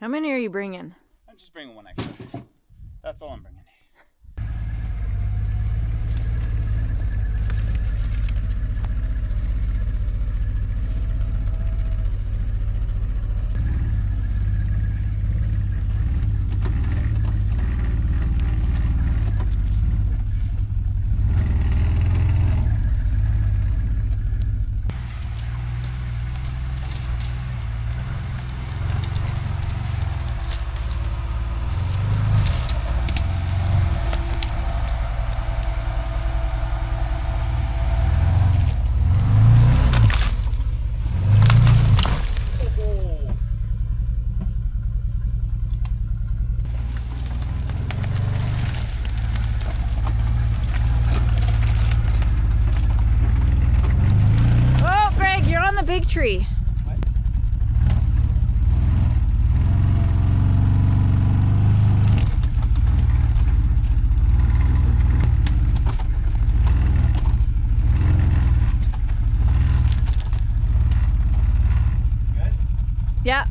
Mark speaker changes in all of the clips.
Speaker 1: How many are you bringing?
Speaker 2: I'm just bringing one extra. That's all I'm bringing.
Speaker 1: Big tree.
Speaker 2: What? Good?
Speaker 1: Yeah.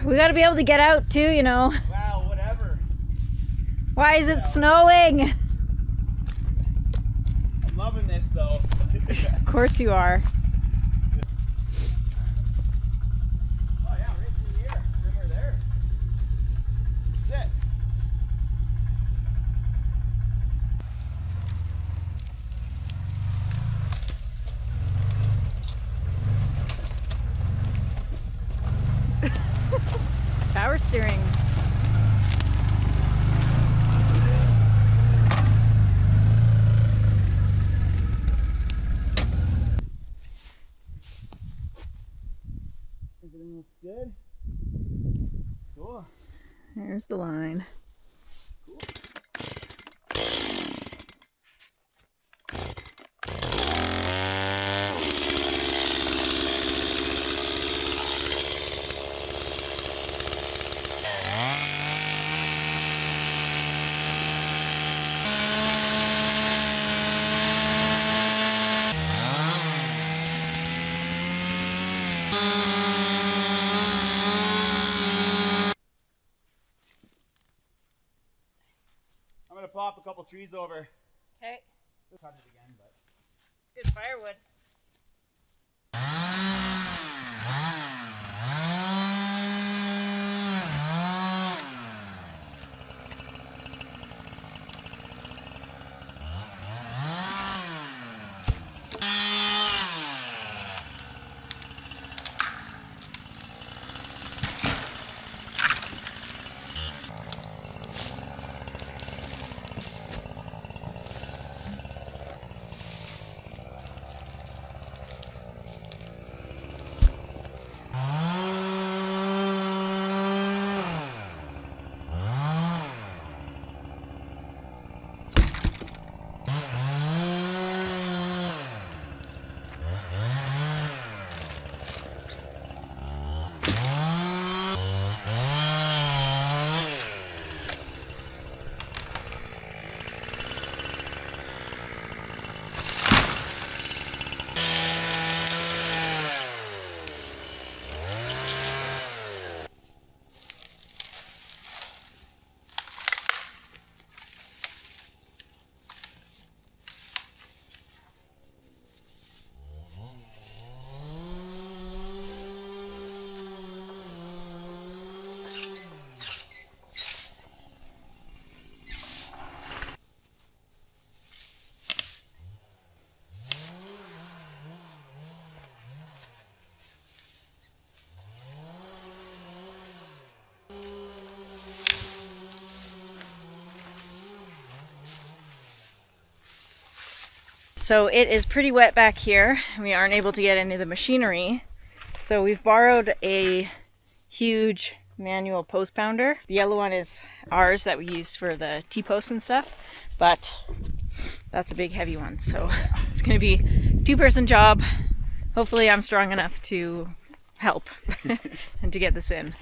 Speaker 1: We gotta be able to get out too, you know.
Speaker 2: Wow, whatever.
Speaker 1: Why is it snowing?
Speaker 2: I'm loving this though.
Speaker 1: Of course you are.
Speaker 2: Oh yeah, right through here. Then we're there. That's it.
Speaker 1: Power steering.
Speaker 2: Everything looks good. Cool.
Speaker 1: There's the line.
Speaker 2: Cool. I'm gonna pop a couple trees over.
Speaker 1: Okay.
Speaker 2: Cut it again, but
Speaker 1: It's good firewood. So it is pretty wet back here. We aren't able to get any of the machinery. So we've borrowed a huge manual post pounder. The yellow one is ours that we use for the T-posts and stuff, but that's a big heavy one. So it's gonna be a 2-person job. Hopefully I'm strong enough to help and to get this in.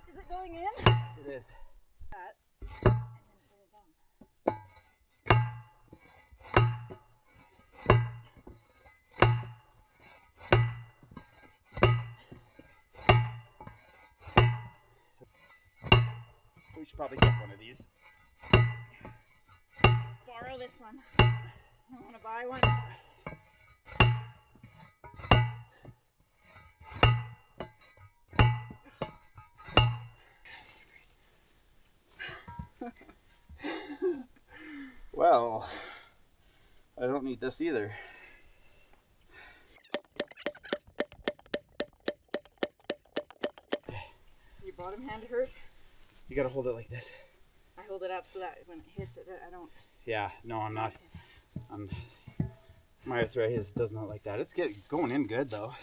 Speaker 1: Is it going in?
Speaker 2: It is. We should probably get one of these.
Speaker 1: Just borrow this one. I want to buy one.
Speaker 2: Well, I don't need this either.
Speaker 1: Does your bottom hand hurt?
Speaker 2: You gotta hold it like this.
Speaker 1: I hold it up so that when it hits it, I don't.
Speaker 2: Yeah, no, I'm not. My arthritis does not like that. It's going in good though.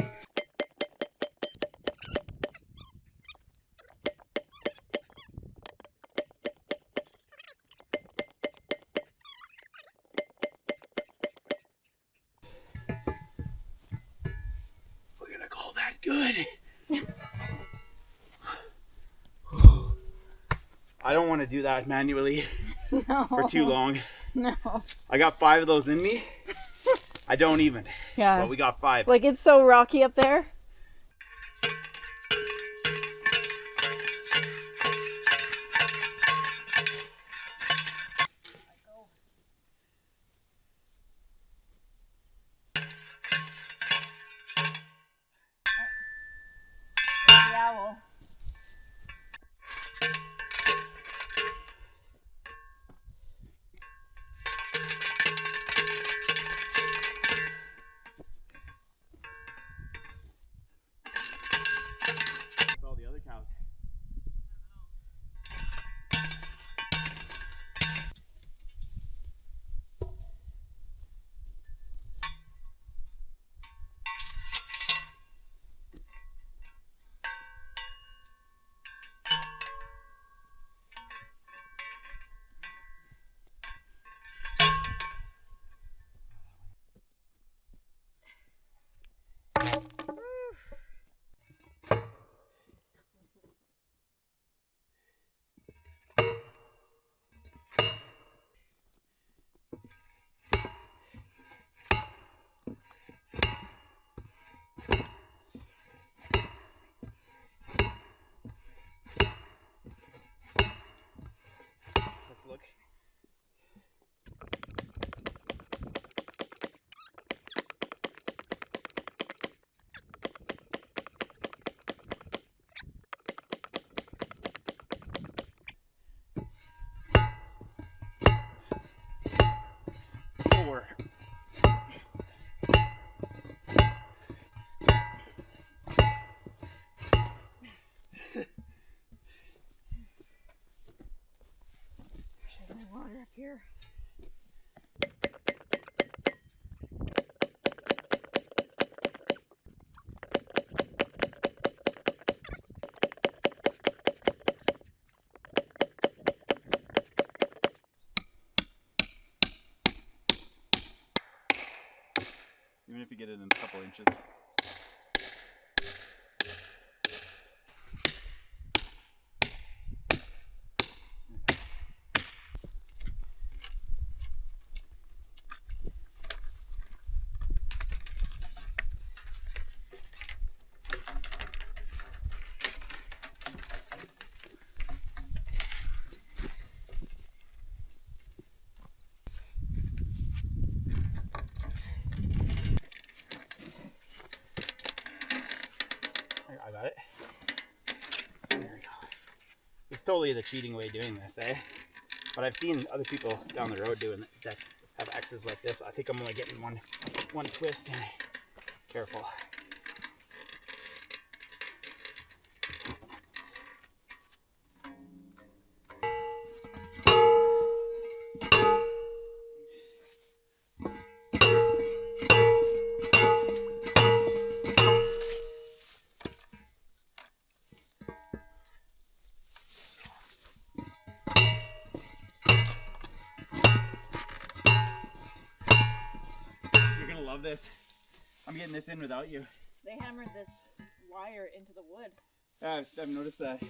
Speaker 2: We're gonna call that good. I don't want to do that manually for too long.
Speaker 1: No.
Speaker 2: I got 5 of those in me. I don't even.
Speaker 1: Yeah.
Speaker 2: But we got 5.
Speaker 1: Like it's so rocky up there. There's the owl.
Speaker 2: All the other cows. Let's look. Four.
Speaker 1: Shaking water up here.
Speaker 2: Even if you get it in a couple inches. totally the cheating way of doing this, eh? But I've seen other people down the road doing that have X's like this. I think I'm only getting one twist. Careful. Love this. I'm getting this in without you.
Speaker 1: They hammered this wire into the wood.
Speaker 2: Yeah, I've noticed that.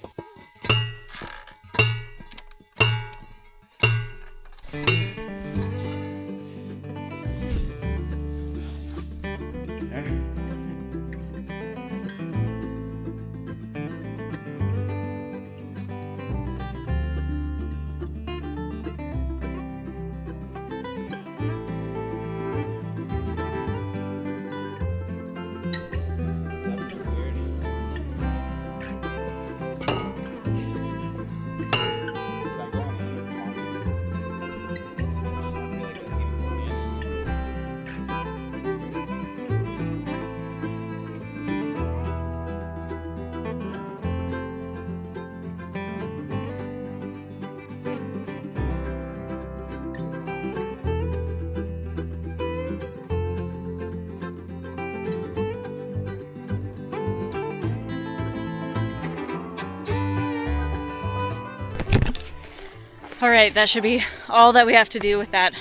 Speaker 1: All right, that should be all that we have to do with that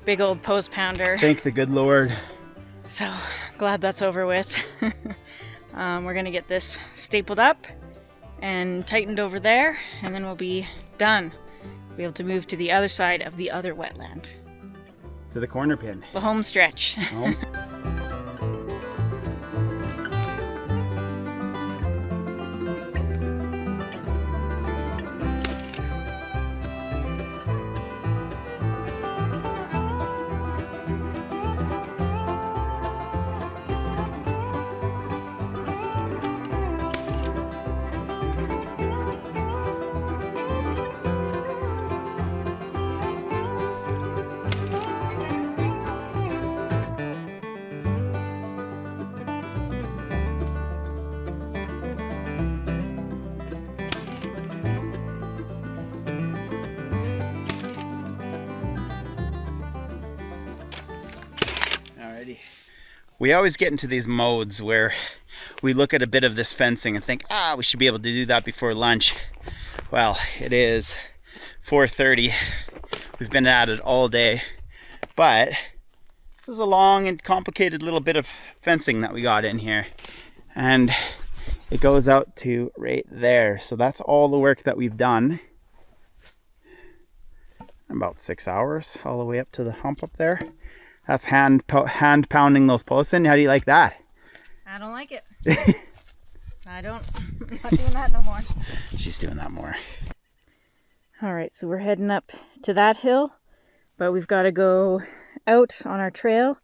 Speaker 1: big old post pounder.
Speaker 2: Thank the good Lord.
Speaker 1: So glad that's over with. We're gonna get this stapled up and tightened over there, and then we'll be done. Be able to move to the other side of the other wetland.
Speaker 2: To the corner pin.
Speaker 1: The home stretch.
Speaker 2: We always get into these modes where we look at a bit of this fencing and think, we should be able to do that before lunch. Well, it is 4:30. We've been at it all day, but this is a long and complicated little bit of fencing that we got in here, and it goes out to right there. So that's all the work that we've done. About 6 hours all the way up to the hump up there. That's hand pounding those posts in. How do you like that?
Speaker 1: I don't like it. I don't. I'm not doing that no more.
Speaker 2: She's doing that more.
Speaker 1: All right, so we're heading up to that hill, but we've got to go out on our trail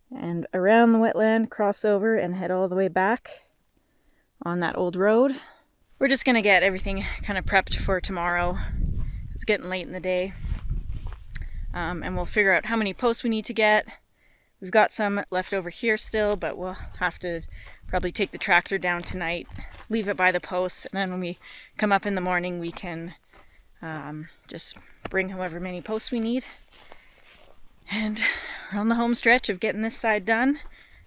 Speaker 1: and around the wetland, cross over and head all the way back on that old road. We're just gonna get everything kind of prepped for tomorrow. It's getting late in the day. And we'll figure out how many posts we need to get. We've got some left over here still, but we'll have to probably take the tractor down tonight, leave it by the posts, and then when we come up in the morning, we can just bring however many posts we need. And we're on the home stretch of getting this side done,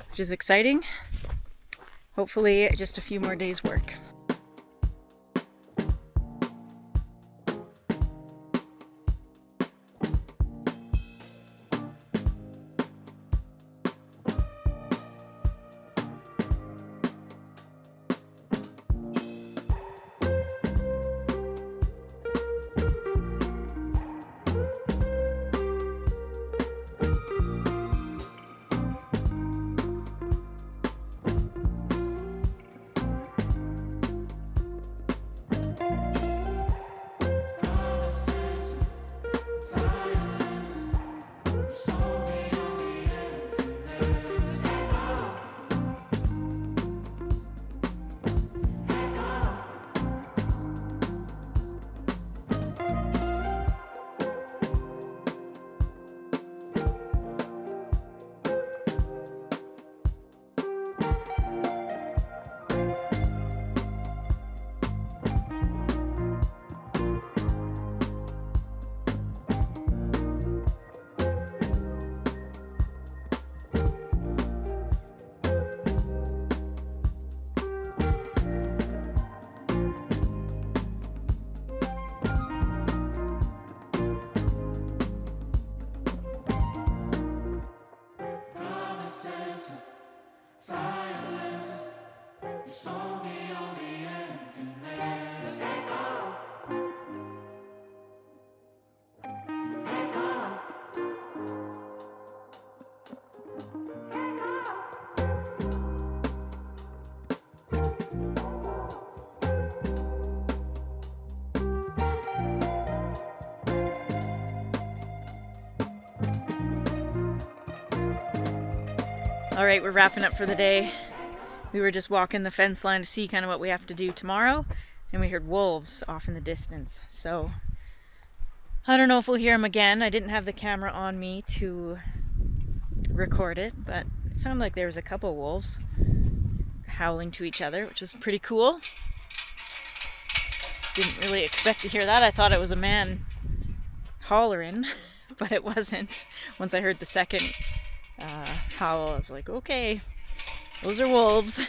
Speaker 1: which is exciting. Hopefully just a few more days' work. All right, we're wrapping up for the day. We were just walking the fence line to see kind of what we have to do tomorrow, and we heard wolves off in the distance. So I don't know if we'll hear them again. I didn't have the camera on me to record it, but it sounded like there was a couple wolves howling to each other, which was pretty cool. Didn't really expect to hear that. I thought it was a man hollering, but it wasn't. Once I heard the second howl, I was like, okay, those are wolves.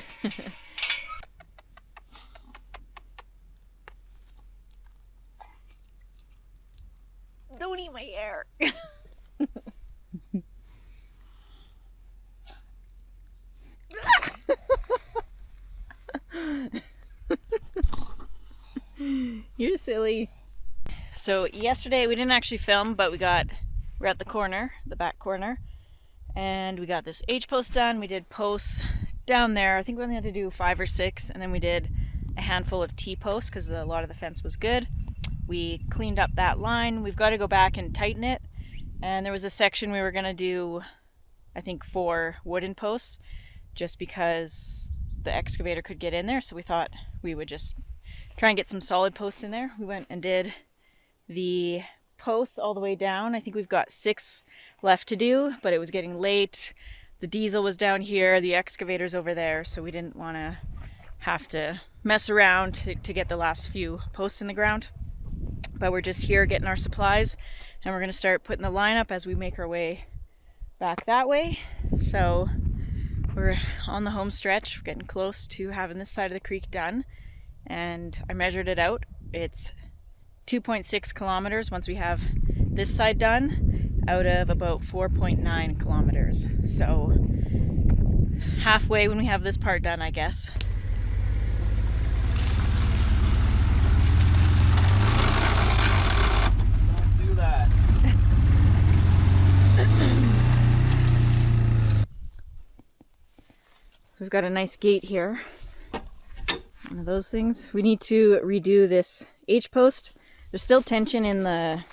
Speaker 1: Don't eat my hair. You're silly. So yesterday we didn't actually film, but we're at the corner, the back corner, and we got this H post done. We did posts down there. I think we only had to do 5 or 6, and then we did a handful of T posts because a lot of the fence was good. We cleaned up that line. We've got to go back and tighten it, and there was a section we were going to do, I think 4 wooden posts, just because the excavator could get in there, so we thought we would just try and get some solid posts in there. We went and did the posts all the way down. I think we've got 6 left to do, but it was getting late. The diesel was down here, the excavator's over there, so we didn't want to have to mess around to get the last few posts in the ground. But we're just here getting our supplies, and we're going to start putting the line up as we make our way back that way. So we're on the home stretch. We're getting close to having this side of the creek done, and I measured it out. It's 2.6 kilometers once we have this side done, out of about 4.9 kilometers. So halfway when we have this part done, I guess.
Speaker 2: Don't do that.
Speaker 1: We've got a nice gate here. One of those things. We need to redo this H post. There's still tension in the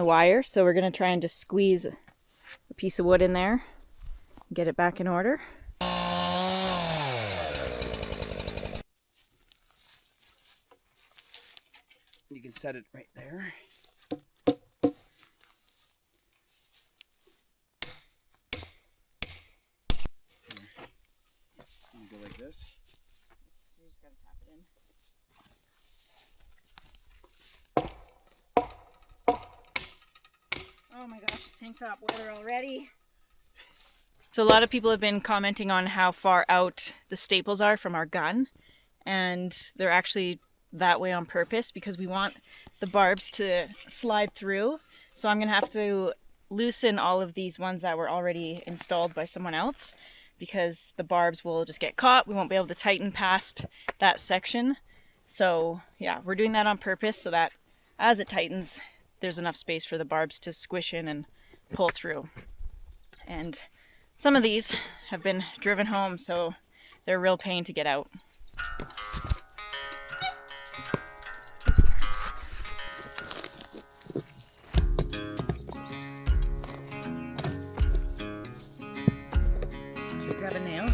Speaker 1: wire, so we're going to try and just squeeze a piece of wood in there and get it back in order.
Speaker 2: You can set it right there. You go like this.
Speaker 1: You just got to tap it in. Oh my gosh, tank top weather already. So a lot of people have been commenting on how far out the staples are from our gun, and they're actually that way on purpose because we want the barbs to slide through. So I'm gonna have to loosen all of these ones that were already installed by someone else, because the barbs will just get caught. We won't be able to tighten past that section. So yeah, we're doing that on purpose so that as it tightens, there's enough space for the barbs to squish in and pull through. And some of these have been driven home, so they're a real pain to get out. So grab a nail.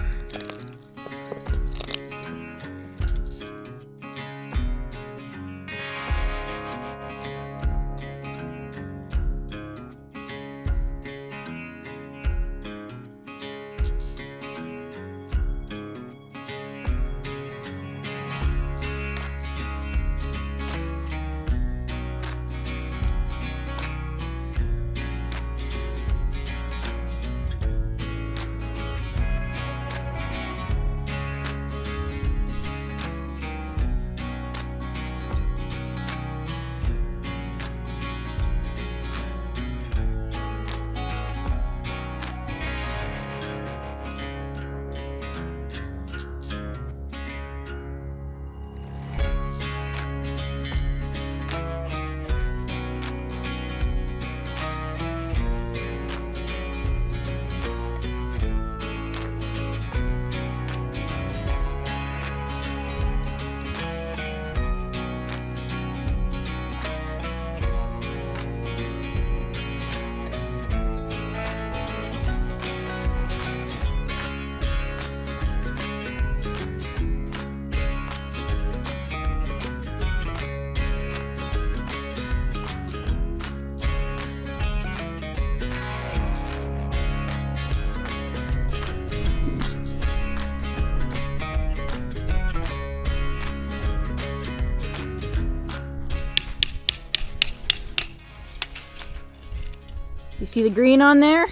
Speaker 1: You see the green on there?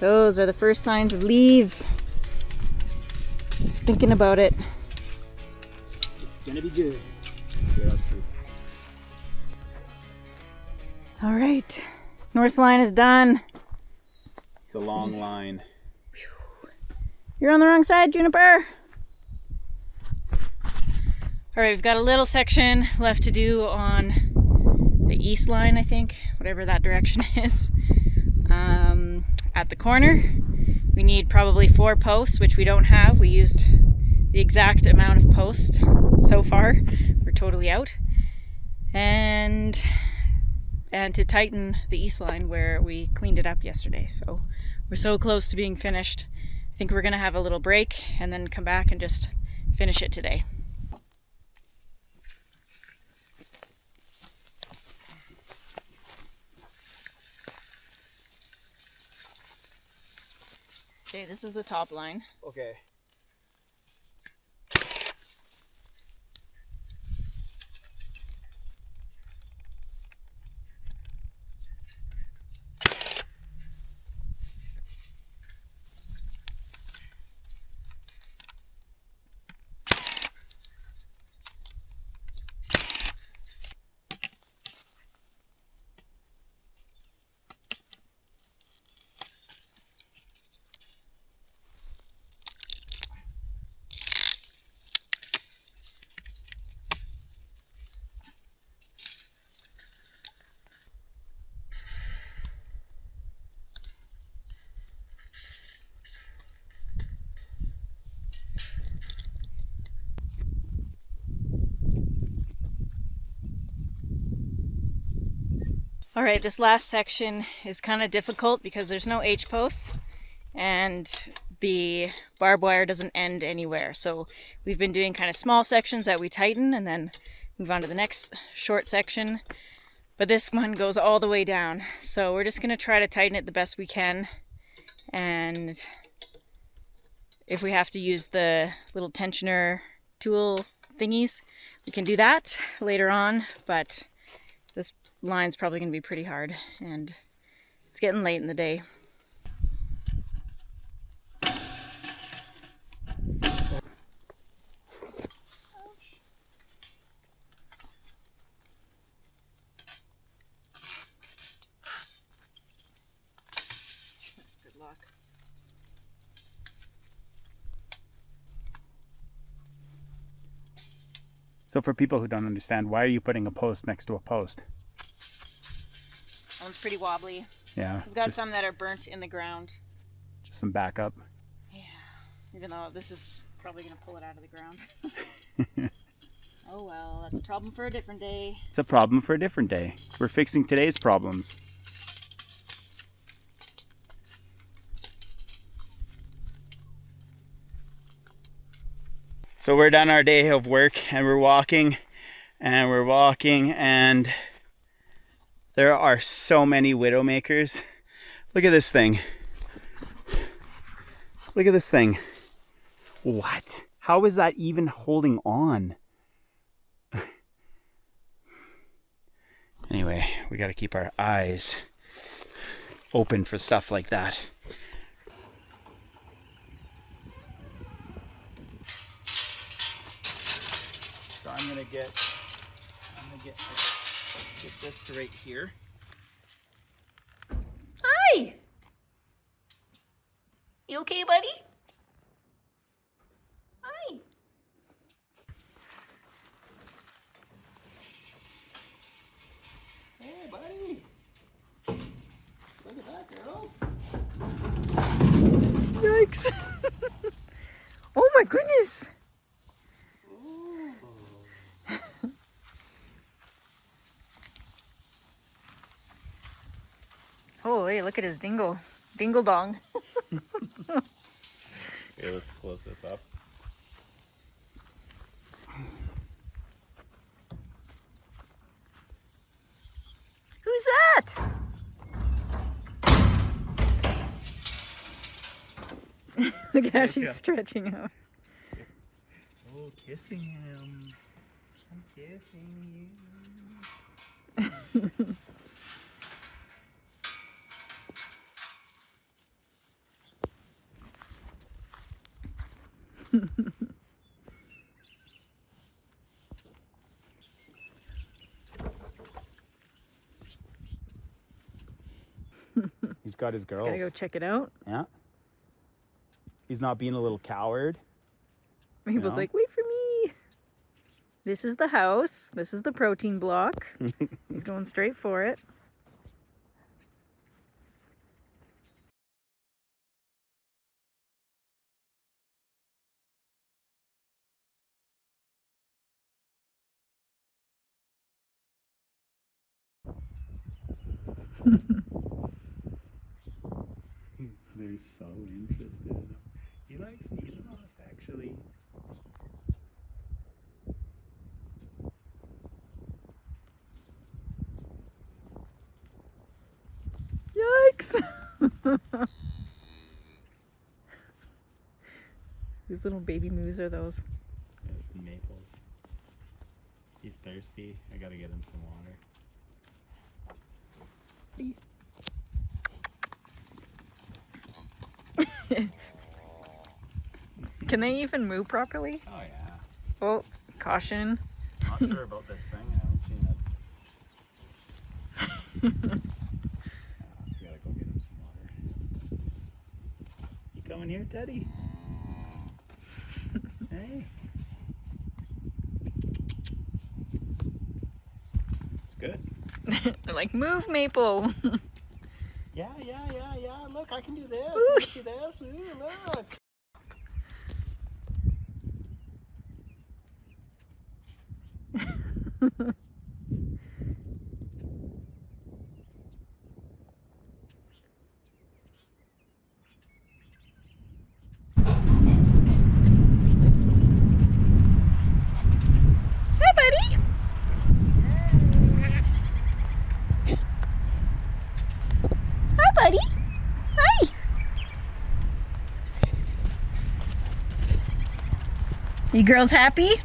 Speaker 1: Those are the first signs of leaves. Just thinking about it.
Speaker 2: It's gonna be good. Yeah, that's good.
Speaker 1: All right, north line is done.
Speaker 2: It's a long line.
Speaker 1: You're on the wrong side, Juniper. All right, we've got a little section left to do on the east line, I think, whatever that direction is. At the corner, we need probably 4 posts, which we don't have. We used the exact amount of posts so far. We're totally out. And to tighten the east line where we cleaned it up yesterday. So we're so close to being finished. I think we're gonna have a little break and then come back and just finish it today. Okay, this is the top line.
Speaker 2: Okay.
Speaker 1: All right, this last section is kind of difficult because there's no H-posts and the barbed wire doesn't end anywhere. So we've been doing kind of small sections that we tighten and then move on to the next short section. But this one goes all the way down. So we're just gonna try to tighten it the best we can. And if we have to use the little tensioner tool thingies, we can do that later on. But this line's probably going to be pretty hard, and it's getting late in the day. Good luck.
Speaker 2: So for people who don't understand, why are you putting a post next to a post?
Speaker 1: That one's pretty wobbly.
Speaker 2: Yeah.
Speaker 1: We've got some that are burnt in the ground.
Speaker 2: Just some backup.
Speaker 1: Yeah. Even though this is probably going to pull it out of the ground. Oh well, that's a problem for a different day.
Speaker 2: It's a problem for a different day. We're fixing today's problems. So we're done our day of work and we're walking and there are so many widowmakers. Look at this thing. Look at this thing. What? How is that even holding on? Anyway, we got to keep our eyes open for stuff like that. So I'm gonna get this to right here.
Speaker 1: Hi! You okay, buddy? Hi!
Speaker 2: Hey, buddy! Look at that, girls!
Speaker 1: Yikes! Oh my goodness! Oh, hey, look at his dingle dong.
Speaker 2: Here, let's close this up.
Speaker 1: Who's that? Look at how she's stretching out.
Speaker 2: Oh, kissing him. I'm kissing you. He's got his girls.
Speaker 1: Gotta go check it out.
Speaker 2: Yeah. He's not being a little coward.
Speaker 1: Mabel's like, wait for me. This is the house. This is the protein block. He's going straight for it.
Speaker 2: They're so interested. He likes me the most, actually.
Speaker 1: Yikes! Whose little baby moose are those?
Speaker 2: There's the Maples. He's thirsty. I gotta get him some water.
Speaker 1: Can they even move properly?
Speaker 2: Oh yeah.
Speaker 1: Oh, caution.
Speaker 2: Not sure about this thing. I haven't seen it. We gotta go get him some water. You coming here, Teddy? Hey. It's good.
Speaker 1: They're like, move, Maple.
Speaker 2: Yeah. Look, I can do this. You see this? Ooh, look.
Speaker 1: Hi, buddy. Hi, buddy. Hi. You girls happy?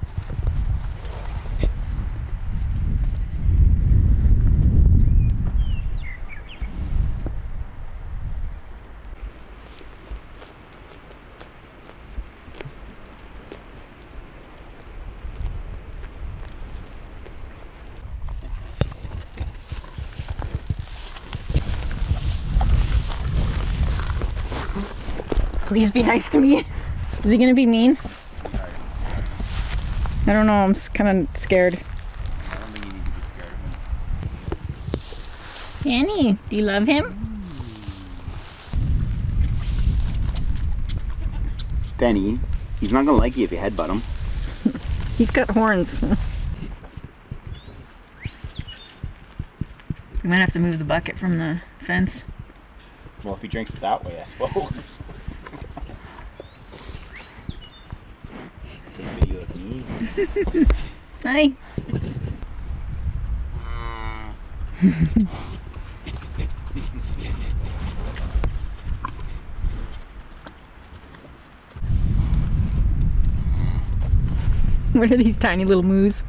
Speaker 1: Please be nice to me. Is he gonna be mean? I don't know, I'm kind of scared.
Speaker 2: I don't think you need to be scared of him.
Speaker 1: Danny, do you love him?
Speaker 2: Benny, he's not gonna like you if you headbutt him.
Speaker 1: He's got horns. We might have to move the bucket from the fence.
Speaker 2: Well, if he drinks it that way, I suppose. You look mean.
Speaker 1: Hi. What are these tiny little moos?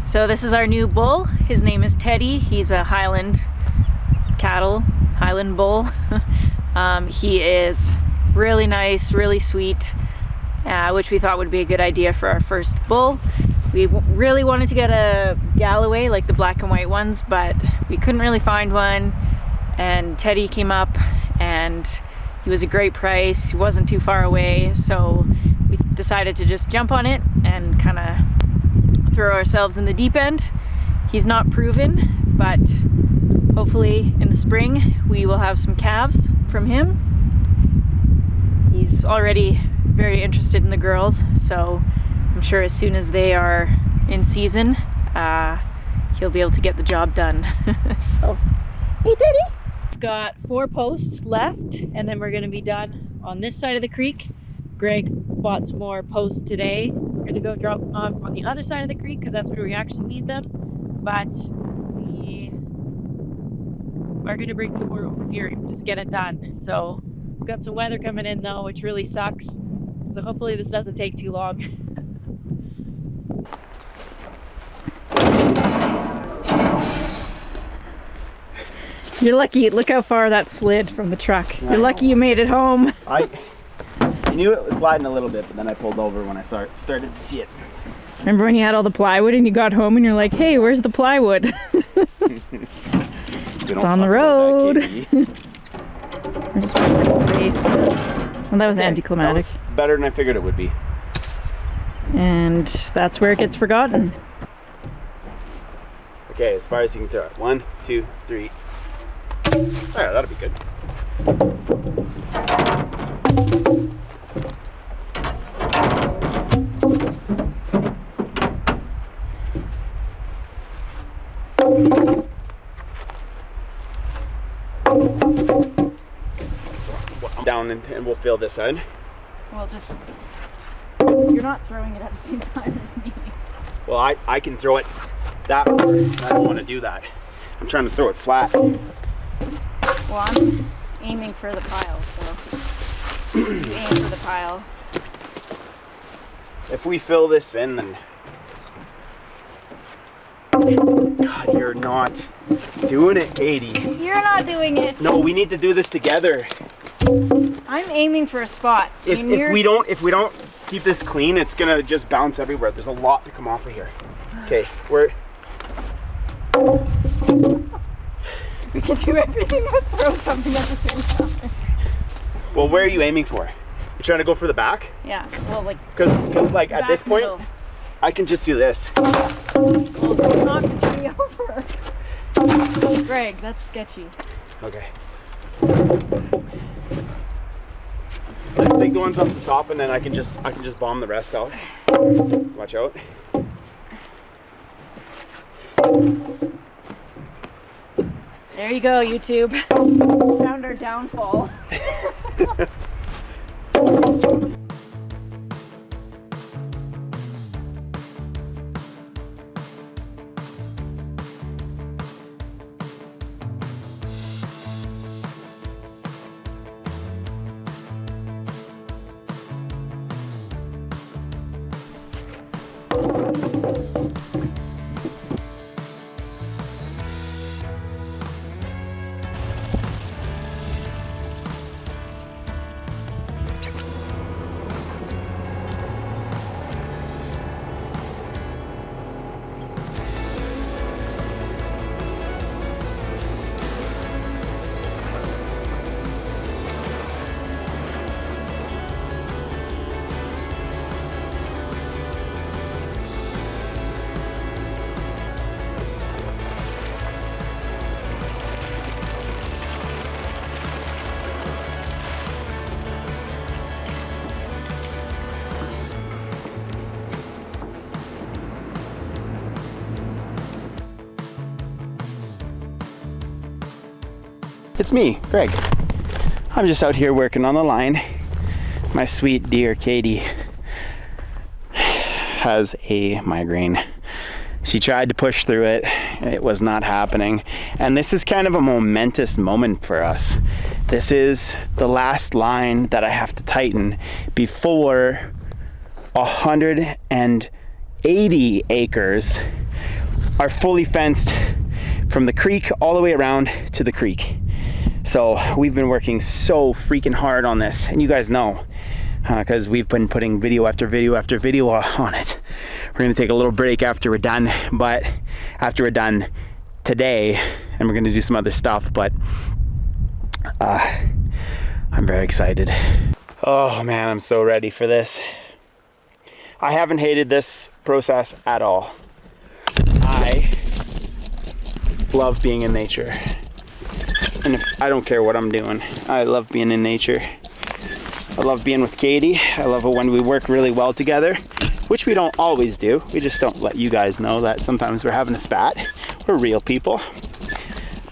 Speaker 1: So this is our new bull. His name is Teddy. He's a Highland bull. He is really nice, really sweet, which we thought would be a good idea for our first bull. We really wanted to get a Galloway, like the black and white ones, but we couldn't really find one. And Teddy came up and he was a great price. He wasn't too far away, so we decided to just jump on it and kind of throw ourselves in the deep end. He's not proven, but hopefully in the spring we will have some calves from him. He's already very interested in the girls, so I'm sure as soon as they are in season, he'll be able to get the job done. So, hey Teddy! Got 4 posts left, and then we're gonna be done on this side of the creek. Greg bought some more posts today. We're gonna go drop them off on the other side of the creek because that's where we actually need them. But we are gonna bring the more over here and just get it done. So we've got some weather coming in though, which really sucks. So hopefully this doesn't take too long. You're lucky. Look how far that slid from the truck. You're lucky you made it home.
Speaker 2: I knew it was sliding a little bit, but then I pulled over when I started to see it.
Speaker 1: Remember when you had all the plywood and you got home and you're like, hey, where's the plywood? It's on the road. I'm just waiting for the race. Well, that was anticlimactic.
Speaker 2: That was better than I figured it would be.
Speaker 1: And that's where it gets forgotten.
Speaker 2: Okay, as far as you can throw it. 1, 2, 3. Oh, yeah, that'll be good. Down and we'll fill this side.
Speaker 1: Well, just, you're not throwing it at the same time as me.
Speaker 2: Well, I can throw it that way. I don't want to do that. I'm trying to throw it flat.
Speaker 1: Well, I'm aiming for the pile, so you aim for the pile.
Speaker 2: If we fill this in, then... God, you're not doing it, Katie.
Speaker 1: You're not doing it.
Speaker 2: No, we need to do this together.
Speaker 1: I'm aiming for a spot.
Speaker 2: If we don't keep this clean, it's gonna just bounce everywhere. There's a lot to come off of here. Okay,
Speaker 1: we can do everything but throw something at the same time.
Speaker 2: Well, where are you aiming for? You're trying to go for the back?
Speaker 1: Yeah. Well, like.
Speaker 2: Because like at this point,
Speaker 1: middle.
Speaker 2: I can just do this.
Speaker 1: Well, don't knock the tree over. Greg, that's sketchy.
Speaker 2: Okay. Let's take the ones off the top, and then I can just bomb the rest out. Watch out.
Speaker 1: There you go, YouTube. Found our downfall.
Speaker 2: It's me, Greg. I'm just out here working on the line. My sweet dear Katie has a migraine. She tried to push through it. It was not happening. And this is kind of a momentous moment for us. This is the last line that I have to tighten before 180 acres are fully fenced from the creek all the way around to the creek. So we've been working so freaking hard on this, and you guys know, because we've been putting video after video after video on it. We're gonna take a little break after we're done, but after we're done today, and we're gonna do some other stuff, but I'm very excited. Oh man, I'm so ready for this. I haven't hated this process at all. I love being in nature. And I don't care what I'm doing. I love being in nature. I love being with Katie. I love it when we work really well together, which we don't always do. We just don't let you guys know that sometimes we're having a spat. We're real people.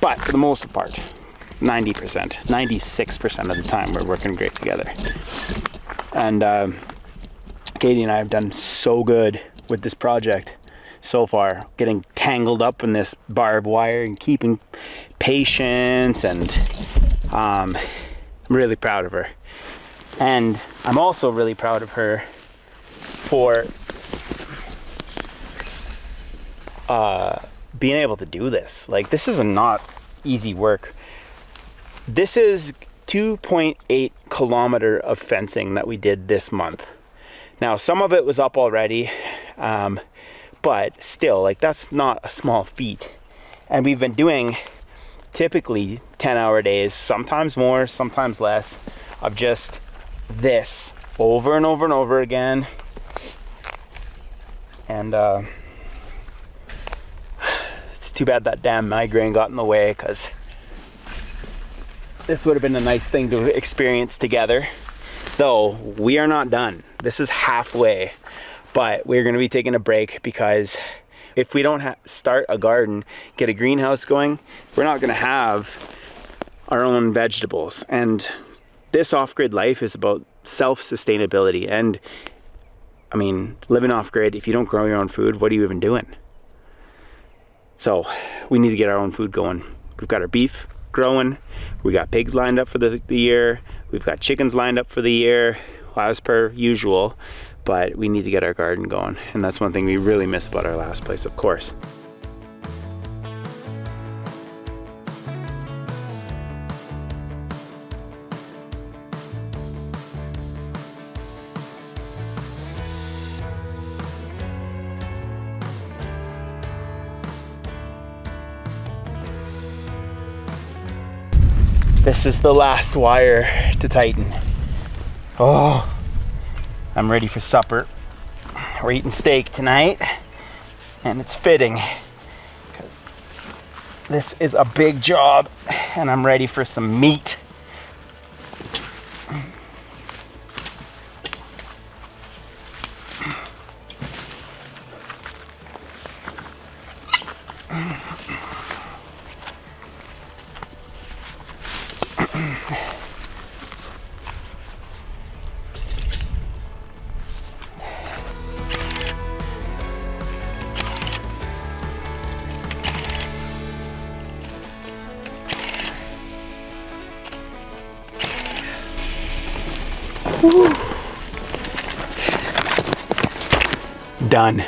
Speaker 2: But for the most part, 90%, 96% of the time, we're working great together. And Katie and I have done so good with this project so far, getting tangled up in this barbed wire and keeping patient, and I'm really proud of her. And I'm also really proud of her for being able to do this. Like, this is not easy work. This is 2.8 kilometer of fencing that we did this month. Now, some of it was up already, but still, like, that's not a small feat. And we've been doing typically 10-hour days, sometimes more, sometimes less, of just this over and over and over again. And it's too bad that damn migraine got in the way, because this would have been a nice thing to experience together. Though we are not done. This is halfway, but we're going to be taking a break, because if we don't start a garden, get a greenhouse going, we're not going to have our own vegetables. And this off-grid life is about self-sustainability. And I mean, living off-grid, if you don't grow your own food, what are you even doing? So we need to get our own food going. We've got our beef growing, we got pigs lined up for the year, we've got chickens lined up for the year, as per usual, but we need to get our garden going, and that's one thing we really miss about our last place, of course. This is the last wire to tighten. Oh, I'm ready for supper. We're eating steak tonight, and it's fitting, because this is a big job, and I'm ready for some meat. Woo. Done.